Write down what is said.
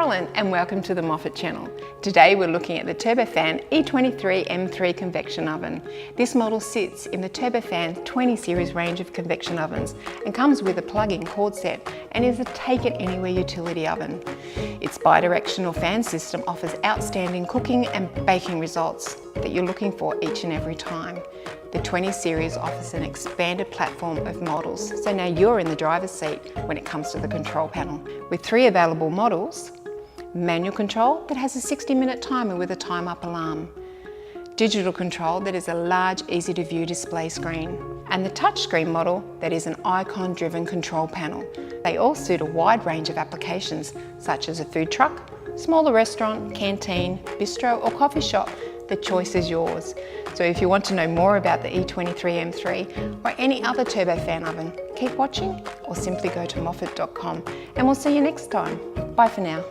Carolyn and welcome to the Moffat channel. Today we're looking at the Turbofan E23M3 convection oven. This model sits in the Turbofan 20 series range of convection ovens and comes with a plug-in cord set and is a take-it-anywhere utility oven. Its bi-directional fan system offers outstanding cooking and baking results that you're looking for each and every time. The 20 series offers an expanded platform of models, so now you're in the driver's seat when it comes to the control panel. With 3 available models: manual control that has a 60-minute timer with a time-up alarm, digital control that is a large, easy-to-view display screen, and the touchscreen model that is an icon-driven control panel. They all suit a wide range of applications, such as a food truck, smaller restaurant, canteen, bistro or coffee shop. The choice is yours. So if you want to know more about the E23M3 or any other Turbofan oven, keep watching or simply go to moffat.com and we'll see you next time. Bye for now.